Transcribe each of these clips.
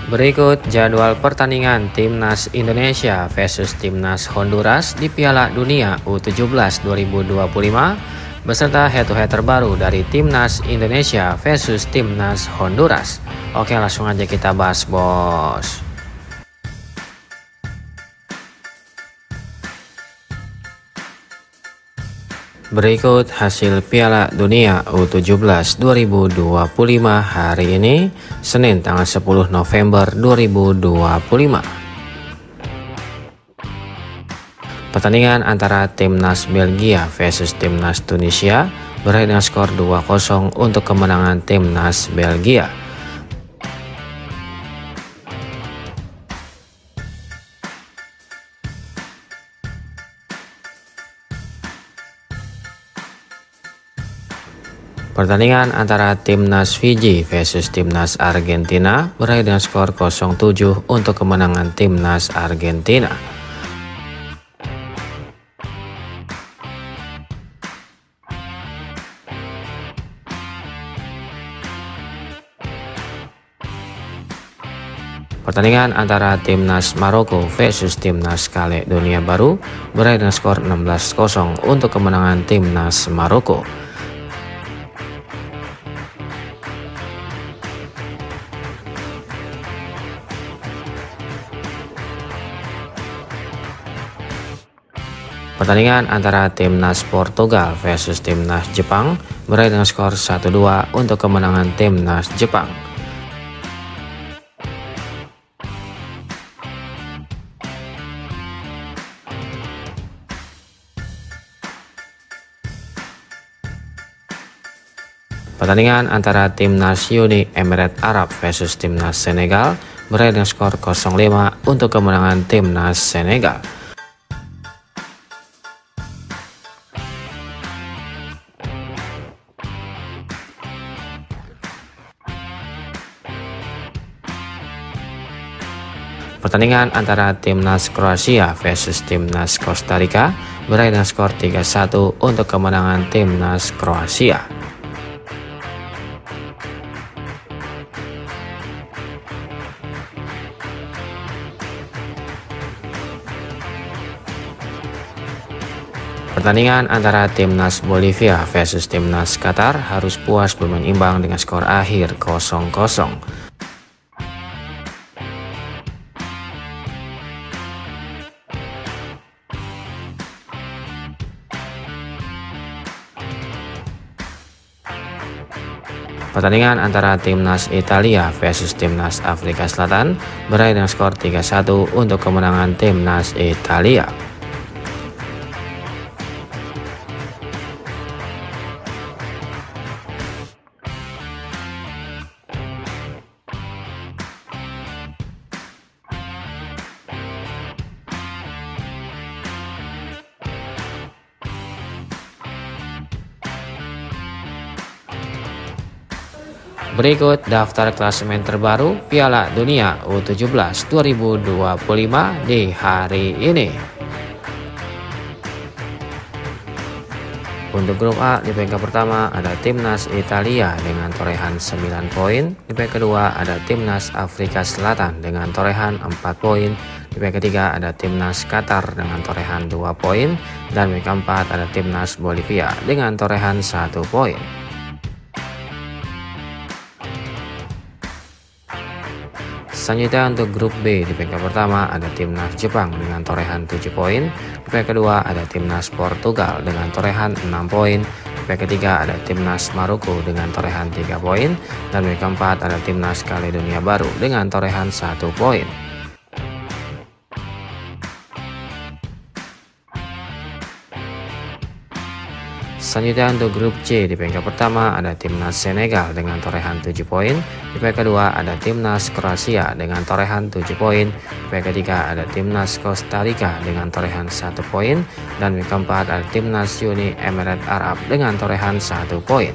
Berikut jadwal pertandingan Timnas Indonesia versus Timnas Honduras di Piala Dunia U17 2025 beserta head-to-head terbaru dari Timnas Indonesia versus Timnas Honduras. Oke, langsung aja kita bahas, bos. Berikut hasil Piala Dunia U17 2025 hari ini, Senin tanggal 10 November 2025. Pertandingan antara Timnas Belgia versus Timnas Tunisia berakhir dengan skor 2-0 untuk kemenangan Timnas Belgia. Pertandingan antara Timnas Fiji versus Timnas Argentina berakhir dengan skor 0-7 untuk kemenangan Timnas Argentina. Pertandingan antara Timnas Maroko versus Timnas Kaledonia Baru berakhir dengan skor 16-0 untuk kemenangan Timnas Maroko. Pertandingan antara Timnas Portugal versus Timnas Jepang berakhir dengan skor 1-2 untuk kemenangan Timnas Jepang. Pertandingan antara Timnas Uni Emirat Arab versus Timnas Senegal berakhir dengan skor 0-5 untuk kemenangan Timnas Senegal. Pertandingan antara Timnas Kroasia versus Timnas Costa Rica berakhir dengan skor 3-1 untuk kemenangan Timnas Kroasia. Pertandingan antara Timnas Bolivia versus Timnas Qatar harus puas bermain imbang dengan skor akhir 0-0. Pertandingan antara Timnas Italia versus Timnas Afrika Selatan berakhir dengan skor 3-1 untuk kemenangan Timnas Italia. Berikut daftar klasemen terbaru Piala Dunia U17 2025 di hari ini. Untuk grup A, di peringkat pertama ada Timnas Italia dengan torehan 9 poin. Di peringkat kedua ada Timnas Afrika Selatan dengan torehan 4 poin. Di peringkat ketiga ada Timnas Qatar dengan torehan 2 poin. Dan di peringkat keempat ada Timnas Bolivia dengan torehan 1 poin. Selanjutnya untuk grup B, di peringkat pertama ada Timnas Jepang dengan torehan 7 poin. Di peringkat kedua ada Timnas Portugal dengan torehan 6 poin. Di peringkat ketiga ada Timnas Maroko dengan torehan 3 poin. Dan di peringkat keempat ada Timnas Kaledonia Baru dengan torehan 1 poin. Selanjutnya untuk grup C, di peringkat pertama ada Timnas Senegal dengan torehan 7 poin. Di peringkat kedua ada Timnas Kroasia dengan torehan 7 poin. Di peringkat ketiga ada Timnas Costa Rica dengan torehan 1 poin. Dan di peringkat keempat ada Timnas Uni Emirat Arab dengan torehan 1 poin.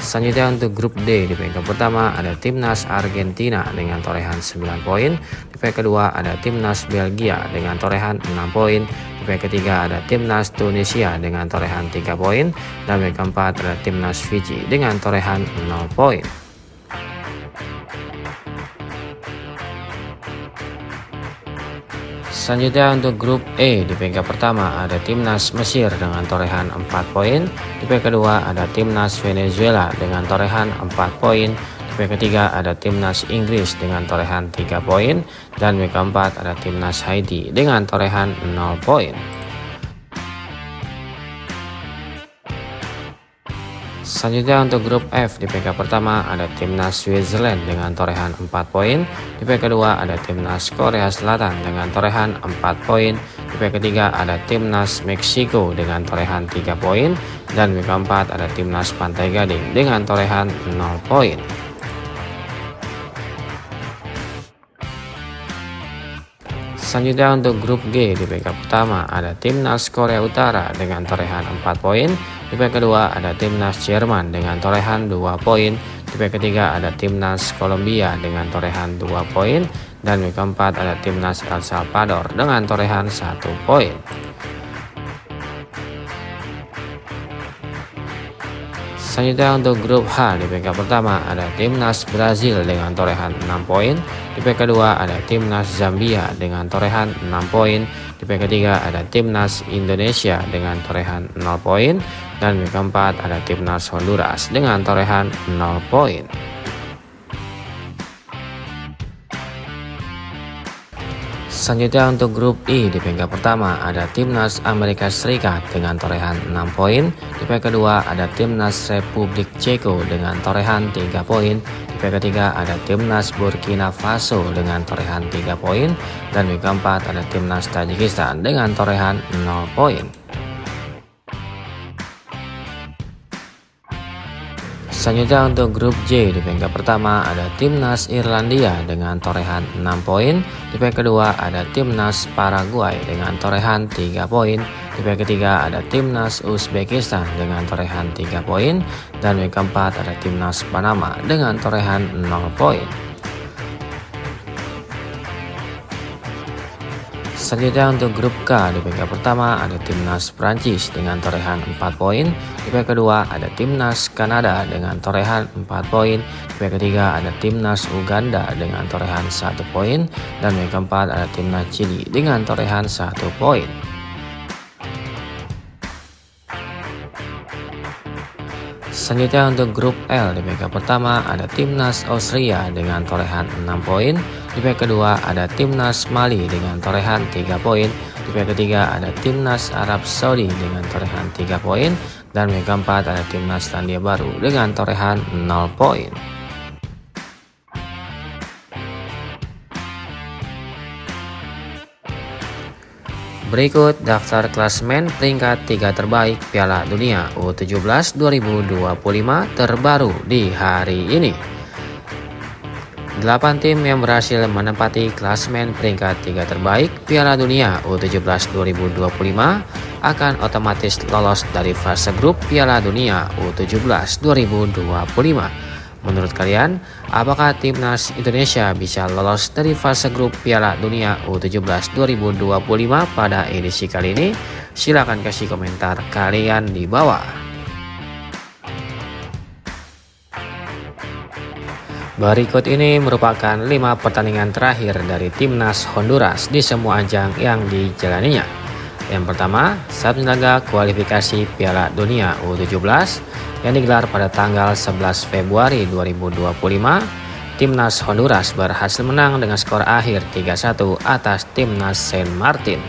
Selanjutnya untuk grup D, di peringkat pertama ada Timnas Argentina dengan torehan 9 poin. Di peringkat kedua ada Timnas Belgia dengan torehan 6 poin. Di peringkat ketiga ada timnas Tunisia dengan torehan 3 poin, dan peringkat keempat ada timnas Fiji dengan torehan 0 poin. Selanjutnya untuk grup E, di peringkat pertama ada timnas Mesir dengan torehan 4 poin, di peringkat kedua ada timnas Venezuela dengan torehan 4 poin, di peringkat ketiga ada timnas Inggris dengan torehan 3 poin, dan peringkat keempat ada timnas Haiti dengan torehan 0 poin. Selanjutnya untuk grup F, di peringkat pertama ada timnas Switzerland dengan torehan 4 poin, di peringkat kedua ada timnas Korea Selatan dengan torehan 4 poin, di peringkat ketiga ada timnas Meksiko dengan torehan 3 poin, dan di peringkat keempat ada timnas Pantai Gading dengan torehan 0 poin. Selanjutnya untuk grup G, di peringkat pertama ada timnas Korea Utara dengan torehan 4 poin, di peringkat kedua ada timnas Jerman dengan torehan 2 poin, di peringkat ketiga ada timnas Kolombia dengan torehan 2 poin, dan di peringkat keempat ada timnas El Salvador dengan torehan 1 poin. Selanjutnya untuk grup H, di peringkat pertama ada timnas Brazil dengan torehan 6 poin, di peringkat kedua ada timnas Zambia dengan torehan 6 poin, di peringkat ketiga ada timnas Indonesia dengan torehan 0 poin, dan di peringkat keempat ada timnas Honduras dengan torehan 0 poin. Selanjutnya untuk grup I, di peringkat pertama ada timnas Amerika Serikat dengan torehan 6 poin, di peringkat kedua ada timnas Republik Ceko dengan torehan 3 poin, di peringkat ketiga ada timnas Burkina Faso dengan torehan 3 poin, dan di peringkat keempat ada timnas Tajikistan dengan torehan 0 poin. Selanjutnya untuk grup J, di peringkat pertama ada timnas Irlandia dengan torehan 6 poin, di peringkat kedua ada timnas Paraguay dengan torehan 3 poin, di peringkat ketiga ada timnas Uzbekistan dengan torehan 3 poin, dan di peringkat keempat ada timnas Panama dengan torehan 0 poin. Selanjutnya untuk grup K, di peringkat pertama ada timnas Prancis dengan torehan 4 poin, di peringkat kedua ada timnas Kanada dengan torehan 4 poin, di peringkat ketiga ada timnas Uganda dengan torehan 1 poin, dan di peringkat keempat ada timnas Chili dengan torehan 1 poin. Selanjutnya untuk grup L, di peringkat pertama ada timnas Austria dengan torehan 6 poin, di peringkat kedua ada timnas Mali dengan torehan 3 poin, di peringkat ketiga ada timnas Arab Saudi dengan torehan 3 poin, dan di peringkat keempat ada timnas Selandia Baru dengan torehan 0 poin. Berikut daftar klasemen peringkat 3 terbaik Piala Dunia U17 2025 terbaru di hari ini. 8 tim yang berhasil menempati klasemen peringkat 3 terbaik Piala Dunia U17 2025 akan otomatis lolos dari fase grup Piala Dunia U17 2025. Menurut kalian, apakah timnas Indonesia bisa lolos dari fase grup Piala Dunia U17 2025 pada edisi kali ini? Silahkan kasih komentar kalian di bawah. Berikut ini merupakan 5 pertandingan terakhir dari timnas Honduras di semua ajang yang dijalaninya. Yang pertama, saat menjaga kualifikasi Piala Dunia U17 yang digelar pada tanggal 11 Februari 2025, timnas Honduras berhasil menang dengan skor akhir 3-1 atas timnas Saint Martin.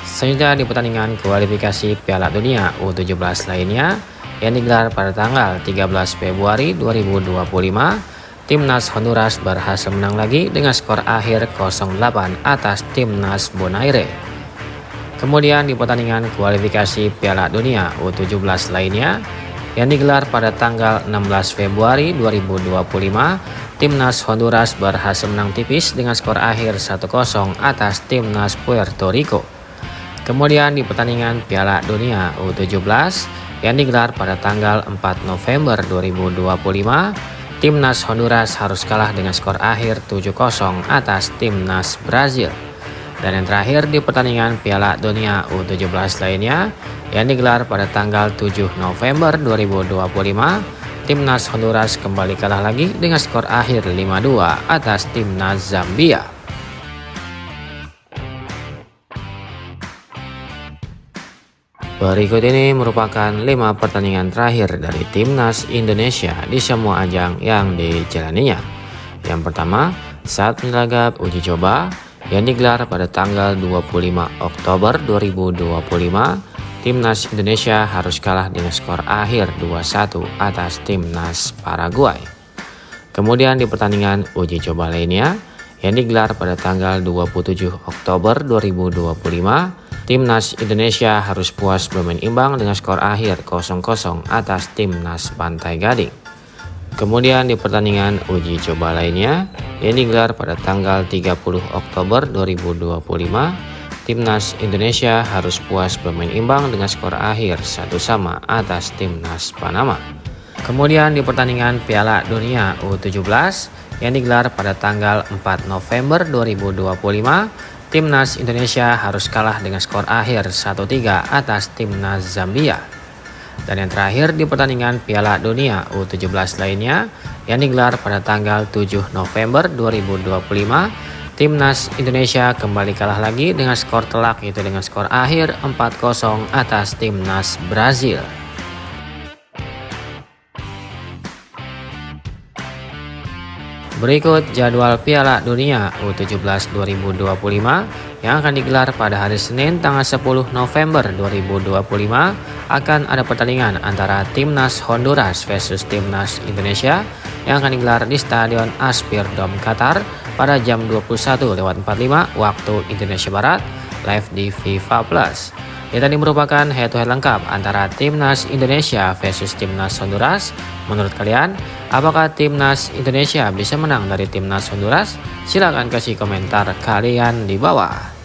Selanjutnya di pertandingan kualifikasi Piala Dunia U17 lainnya yang digelar pada tanggal 13 Februari 2025, timnas Honduras berhasil menang lagi dengan skor akhir 0-8 atas timnas Bonaire. Kemudian di pertandingan kualifikasi Piala Dunia U17 lainnya yang digelar pada tanggal 16 Februari 2025, timnas Honduras berhasil menang tipis dengan skor akhir 1-0 atas timnas Puerto Rico. Kemudian di pertandingan Piala Dunia U17 yang digelar pada tanggal 4 November 2025, timnas Honduras harus kalah dengan skor akhir 7-0 atas timnas Brazil. Dan yang terakhir di pertandingan Piala Dunia U17 lainnya yang digelar pada tanggal 7 November 2025, Timnas Honduras kembali kalah lagi dengan skor akhir 5-2 atas Timnas Zambia. Berikut ini merupakan 5 pertandingan terakhir dari Timnas Indonesia di semua ajang yang dijalaninya. Yang pertama, saat menghadapi uji coba yang digelar pada tanggal 25 Oktober 2025, Timnas Indonesia harus kalah dengan skor akhir 2-1 atas Timnas Paraguay. Kemudian di pertandingan uji coba lainnya yang digelar pada tanggal 27 Oktober 2025, Timnas Indonesia harus puas bermain imbang dengan skor akhir 0-0 atas Timnas Pantai Gading. Kemudian di pertandingan uji coba lainnya yang digelar pada tanggal 30 Oktober 2025, Timnas Indonesia harus puas bermain imbang dengan skor akhir 1-1 atas Timnas Panama. Kemudian di pertandingan Piala Dunia U17 yang digelar pada tanggal 4 November 2025, Timnas Indonesia harus kalah dengan skor akhir 1-3 atas Timnas Zambia. Dan yang terakhir di pertandingan Piala Dunia U17 lainnya yang digelar pada tanggal 7 November 2025, Timnas Indonesia kembali kalah lagi dengan skor telak, yaitu dengan skor akhir 4-0 atas Timnas Brazil. Berikut jadwal Piala Dunia U17 2025 yang akan digelar pada hari Senin tanggal 10 November 2025. Akan ada pertandingan antara Timnas Honduras versus Timnas Indonesia yang akan digelar di Stadion Aspirdome Qatar pada jam 21.45 waktu Indonesia Barat, live di FIFA Plus. Ini tadi merupakan head-to-head lengkap antara Timnas Indonesia versus Timnas Honduras. Menurut kalian, apakah Timnas Indonesia bisa menang dari Timnas Honduras? Silahkan kasih komentar kalian di bawah.